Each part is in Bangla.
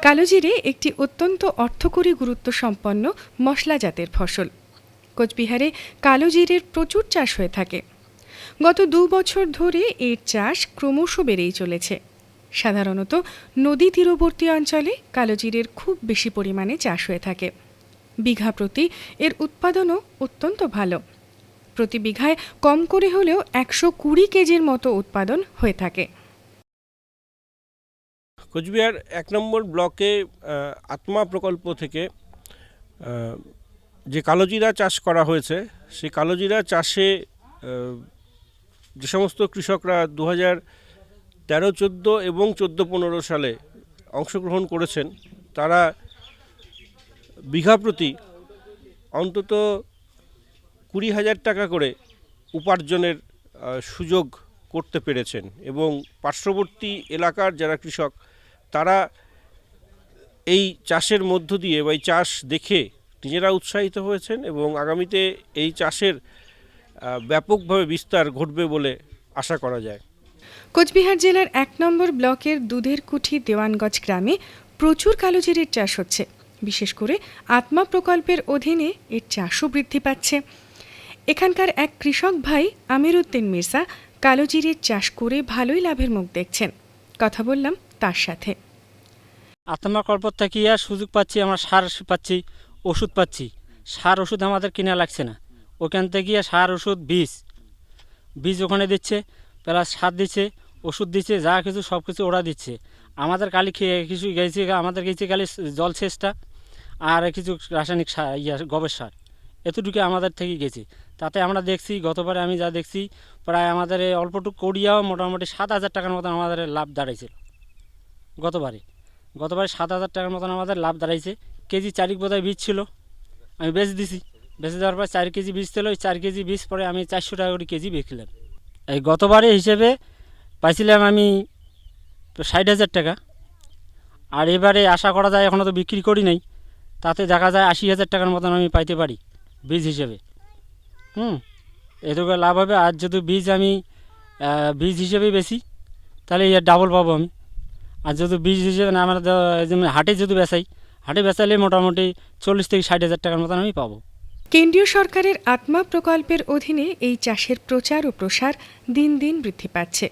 কালোজিরে একটি অত্যন্ত অর্থকরী গুরুত্বসম্পন্ন মশলা জাতের ফসল। কোচবিহারে কালোজিরের প্রচুর চাষ হয়ে থাকে। গত 2 বছর ধরে এর চাষ ক্রমশ বেড়েই চলেছে। সাধারণত নদী তীরবর্তী অঞ্চলে কালোজিরের খুব বেশি পরিমাণে চাষ হয়ে থাকে। বিঘা প্রতি এর উৎপাদনও অত্যন্ত ভালো। প্রতি বিঘায় কম করে হলেও 120 কেজির মতো উৎপাদন হয়ে থাকে। কোচবিহার 1 নম্বর ব্লকে আত্মা প্রকল্প থেকে যে কালোজিরা চাষ করা হয়েছে, সেই কালোজিরা চাষে যে সমস্ত কৃষকরা 2013-14 এবং 14-15 সালে অংশগ্রহণ করেছেন, তারা বিঘা প্রতি অন্তত 20,000 টাকা করে উপার্জনের সুযোগ করতে পেরেছেন। এবং পার্শ্ববর্তী এলাকার যারা কৃষক, তারা এই চাষের মধ্য দিয়ে বা এই চাষ দেখে নিজেরা উৎসাহিত হয়েছেন এবং আগামীতে এই চাষের ব্যাপকভাবে বিস্তার ঘটবে বলে আশা করা যায়। কোচবিহার জেলার 1 নম্বর ব্লকের দুধের কুঠি দেওয়ানগঞ্জ গ্রামে প্রচুর কালোজিরের চাষ হচ্ছে। বিশেষ করে আত্মা প্রকল্পের অধীনে এর চাষও বৃদ্ধি পাচ্ছে। এখানকার এক কৃষক ভাই আমির উদ্দিন মির্জা কালোজিরের চাষ করে ভালোই লাভের মুখ দেখছেন। কথা বললাম তার সাথে। আত্মা প্রকল্প থেকে সুযোগ পাচ্ছি, আমরা সার পাচ্ছি, ওষুধ পাচ্ছি। সার ওষুধ আমাদের কিনা লাগছে না, ওখান থেকে সার ওষুধ বীজ ওখানে দিচ্ছে, প্লাস সার দিচ্ছে, ওষুধ দিচ্ছে, যা কিছু সব কিছু ওরা দিচ্ছে। আমাদের কালি খেয়ে কিছু গেছে, আমাদের গেছে খালি জলসেচটা আর কিছু রাসায়নিক সার, গোবর সার, এতটুকু আমাদের থেকে গেছে। তাতে আমরা দেখছি, গতবারে আমি যা দেখছি, প্রায় আমাদের অল্পটুকু করিয়াও মোটামুটি 7,000 টাকার মতন আমাদের লাভ দাঁড়াইছিল। গতবারে 7,000 টাকার মতন আমাদের লাভ দাঁড়াইছে। কেজি 4 বোধহয় বীজ ছিল, আমি বেচে দিছি। বেচে দেওয়ার পর 4 কেজি বীজ ছিল, ওই 4 কেজি বীজ পরে আমি 400 টাকা করে কেজি বেচলাম। এই গতবারে হিসেবে পাইছিলাম আমি 60,000 টাকা। আর এবারে আশা করা যায়, এখনও তো বিক্রি করি নাই, তাতে দেখা যায় 80,000 টাকার মতন আমি পাইতে পারি বীজ হিসেবে। এটুকু লাভ হবে। আর যদি আমি বীজ হিসেবে বেশি, তাহলে এর ডাবল পাবো আমি। আর যদি বীজ হিসেবে না, আমরা যেমন হাটে যদি হাটে বেচাইলে মোটামুটি 40,000 থেকে 60,000 টাকার মতন আমি পাবো। কেন্দ্রীয় সরকারের আত্মা প্রকল্পের অধীনে এই চাষের প্রচার ও প্রসার দিন দিন বৃদ্ধি পাচ্ছে।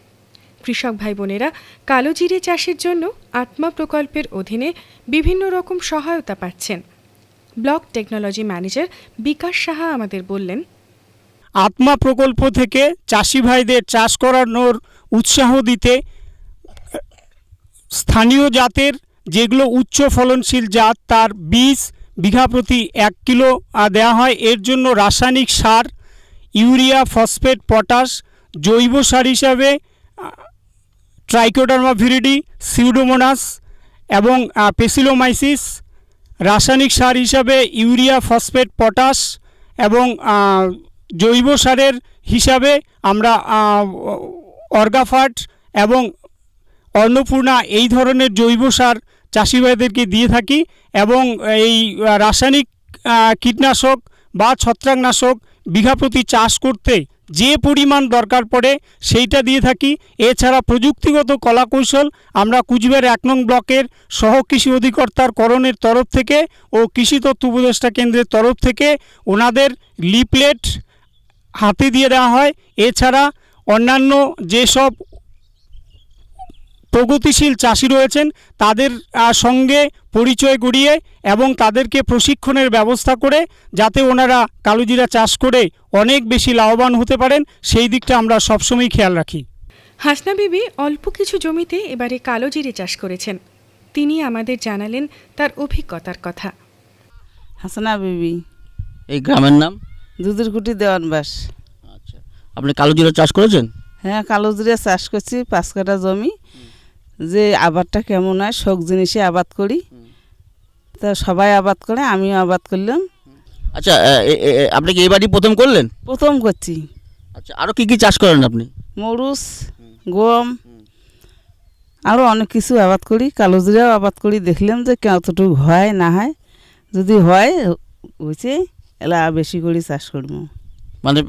কৃষক ভাই বোনেরা কালোজিরে চাষের জন্য আত্মা প্রকল্পের অধীনে বিভিন্ন রকম সহায়তা পাচ্ছেন। ব্লক টেকনোলজি ম্যানেজার বিকাশ সাহা আমাদের বললেন, আত্মা প্রকল্প থেকে চাষি ভাইদের চাষ করানোর উৎসাহ দিতে স্থানীয় জাতের যেগুলো উচ্চ ফলনশীল জাত, তার বীজ বিঘা প্রতি 1 কিলো দেওয়া হয়। এর জন্য রাসায়নিক সার, ইউরিয়া, ফসফেট, পটাশ, জৈব সার হিসাবে ট্রাইকোডার্মা ভিরিডি, সিউডোমোনাস এবং পেসিলোমাইসিস, রাসায়নিক সার হিসাবে ইউরিয়া, ফসফেট, পটাশ এবং জৈব সারের হিসাবে আমরা অর্গাফাট এবং অন্নপূর্ণা এই ধরনের জৈব সার চাষি ভাইদেরকে দিয়ে থাকি। এবং এই রাসায়নিক কীটনাশক বা ছত্রাকনাশক বিঘা প্রতি চাষ করতে যে পরিমাণ দরকার পড়ে সেইটা দিয়ে থাকি। এছাড়া প্রযুক্তিগত কলাকৌশল আমরা কুচবিহার 1 নং ব্লকের সহ কৃষি অধিকর্তার করণের তরফ থেকে ও কৃষি তথ্য উপদেষ্টা কেন্দ্রের তরফ থেকে ওনাদের লিফলেট হাতে দিয়ে দেওয়া হয়। এছাড়া অন্যান্য যেসব প্রগতিশীল চাষি রয়েছেন তাদের সঙ্গে পরিচয় করিয়ে এবং তাদেরকে প্রশিক্ষণের ব্যবস্থা করে, যাতে ওনারা কালোজিরা চাষ করে অনেক বেশি লাভবান হতে পারেন, সেই দিকটা আমরা সবসময় খেয়াল রাখি। হাসনা বিবি অল্প কিছু জমিতে এবারে কালোজিরে চাষ করেছেন। তিনি আমাদের জানালেন তার অভিজ্ঞতার কথা। হাসনা বিবি। এই গ্রামের নাম? দুধের কুটি দেওয়ানবাস। আচ্ছা, আপনি কালোজিরা চাষ করেছেন? হ্যাঁ, কালোজিরা চাষ করছি 5 কাঠা জমি। যে আবাদটা কেমন হয়, শখ জিনিসে আবাদ করি, তা সবাই আবাদ করে, আমিও আবাদ করলাম। আচ্ছা, আপনি কি এবারই প্রথম করলেন? প্রথম করছি। আচ্ছা, আরও কি কি চাষ করেন আপনি? মরুচ, গম, আরও অনেক কিছু আবাদ করি। কালোজিরাও আবাদ করি। দেখলাম যে কতটুকু হয় না হয়, যদি হয় হয়েছে এলা বেশি করে চাষ করবো। মানে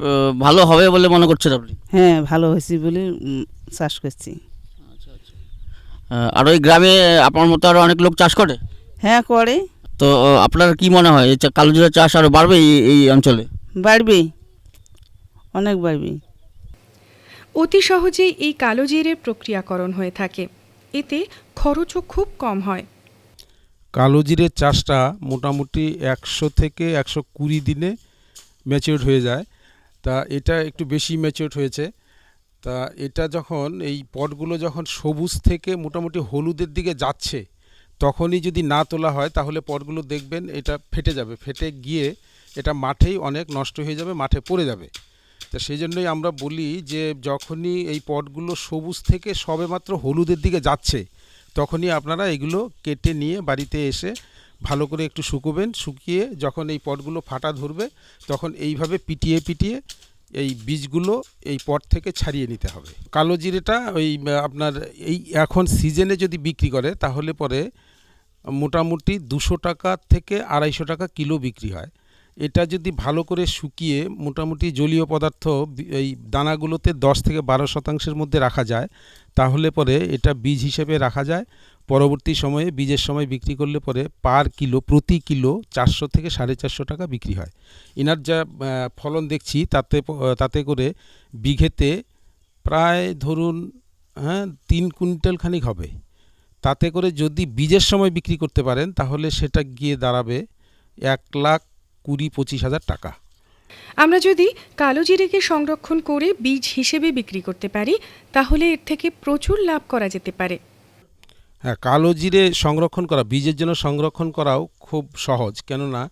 ভালো হবে বলে মনে করছেন আপনি? হ্যাঁ, ভালো হয়েছে বলে চাষ করছি। আর ওই গ্রামে আপনার মতো আরও অনেক লোক চাষ করে? হ্যাঁ করে। তো আপনার কি মনে হয় এই কালো জিরা চাষ আরও বাড়বে এই অঞ্চলে? বাড়বে, অনেক বাড়বে। অতি সহজেই এই কালোজিরের প্রক্রিয়াকরণ হয়ে থাকে, এতে খরচও খুব কম হয়। কালো জিরের চাষটা মোটামুটি 100 থেকে 120 দিনে ম্যাচিওর হয়ে যায়। তা এটা একটু বেশি ম্যাচিওর হয়েছে। তা এটা যখন এই পটগুলো যখন সবুজ থেকে মোটামুটি হলুদের দিকে যাচ্ছে, তখনই যদি না তোলা হয় তাহলে পটগুলো দেখবেন এটা ফেটে যাবে, ফেটে গিয়ে এটা মাঠেই অনেক নষ্ট হয়ে যাবে, মাঠে পড়ে যাবে। তা সেই জন্যই আমরা বলি যে যখনই এই পটগুলো সবুজ থেকে সবেমাত্র হলুদের দিকে যাচ্ছে, তখনই আপনারা এগুলো কেটে নিয়ে বাড়িতে এসে ভালো করে একটু শুকোবেন। শুকিয়ে যখন এই পটগুলো ফাটা ধরবে, তখন এইভাবে পিটিয়ে পিটিয়ে এই বীজগুলো এই পট থেকে ছাড়িয়ে নিতে হবে। কালো জিরেটা ওই আপনার এই এখন সিজনে যদি বিক্রি করে তাহলে পরে মোটামুটি 200 টাকা থেকে 250 টাকা কিলো বিক্রি হয়। এটা যদি ভালো করে শুকিয়ে মোটামুটি জলীয় পদার্থ এই দানাগুলোতে 10 থেকে 12% মধ্যে রাখা যায়, তাহলে পরে এটা বীজ হিসেবে রাখা যায়। পরবর্তী সময়ে বীজের সময় বিক্রি করলে পরে প্রতি কিলো 400 থেকে 450 টাকা বিক্রি হয়। ইনার যা ফলন দেখছি তাতে করে বিঘেতে প্রায় ধরুন 3 কুইন্টাল খানিক হবে। তাতে করে যদি বীজের সময় বিক্রি করতে পারেন তাহলে সেটা গিয়ে দাঁড়াবে 1,20,25,000 টাকা। আমরা যদি কালোজিরেকে সংরক্ষণ করে বীজ হিসেবে বিক্রি করতে পারি, তাহলে এর থেকে প্রচুর লাভ করা যেতে পারে। হ্যাঁ, কালো জিরে সংরক্ষণ করা, বীজের জন্য সংরক্ষণ করাও খুব সহজ, কেননা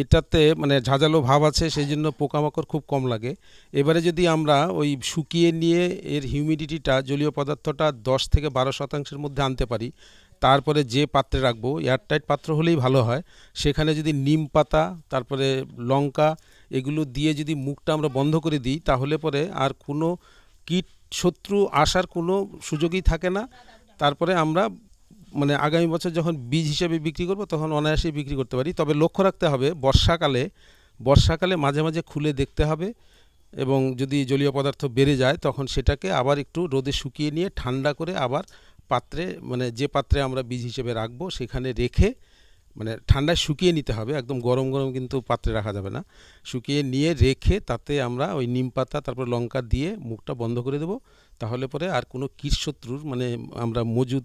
এটাতে মানে ঝাঁঝালো ভাব আছে, সেই জন্য পোকামাকড় খুব কম লাগে। এবারে যদি আমরা ওই শুকিয়ে নিয়ে এর হিউমিডিটিটা, জলীয় পদার্থটা 10 থেকে 12% মধ্যে আনতে পারি, তারপরে যে পাত্রে রাখবো, এয়ারটাইট পাত্র হলেই ভালো হয়, সেখানে যদি নিম পাতা তারপরে লঙ্কা এগুলো দিয়ে যদি মুখটা আমরা বন্ধ করে দিই, তাহলে পরে আর কোনো কীট শত্রু আসার কোনো সুযোগই থাকে না। তারপরে আমরা মানে আগামী বছর যখন বীজ হিসেবে বিক্রি করব তখন অনায়াসেই বিক্রি করতে পারি। তবে লক্ষ্য রাখতে হবে বর্ষাকালে মাঝে মাঝে খুলে দেখতে হবে, এবং যদি জলীয় পদার্থ বেড়ে যায় তখন সেটাকে আবার একটু রোদে শুকিয়ে নিয়ে ঠান্ডা করে আবার পাত্রে, মানে যে পাত্রে আমরা বীজ হিসেবে রাখবো সেখানে রেখে, মানে ঠান্ডায় শুকিয়ে নিতে হবে, একদম গরম গরম কিন্তু পাত্রে রাখা যাবে না। শুকিয়ে নিয়ে রেখে তাতে আমরা ওই নিম পাতা তারপর লঙ্কা দিয়ে মুখটা বন্ধ করে দেবো। তাহলে পরে আর কোনো কীটশত্রুর, মানে আমরা মজুদ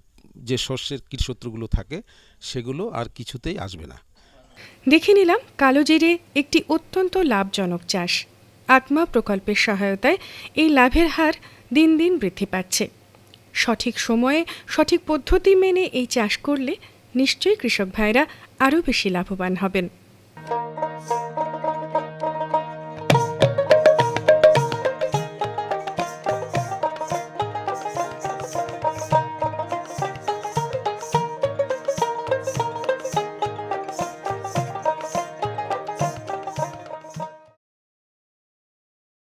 যে শস্যের কীটশত্রুগুলো থাকে সেগুলো আর কিছুতেই আসবে না। দেখে নিলাম কালোজিরে একটি অত্যন্ত লাভজনক চাষ। আত্মা প্রকল্পের সহায়তায় এই লাভের হার দিন দিন বৃদ্ধি পাচ্ছে। সঠিক সময়ে সঠিক পদ্ধতি মেনে এই চাষ করলে নিশ্চয়ই কৃষক ভাইরা আরও বেশি লাভবান হবেন।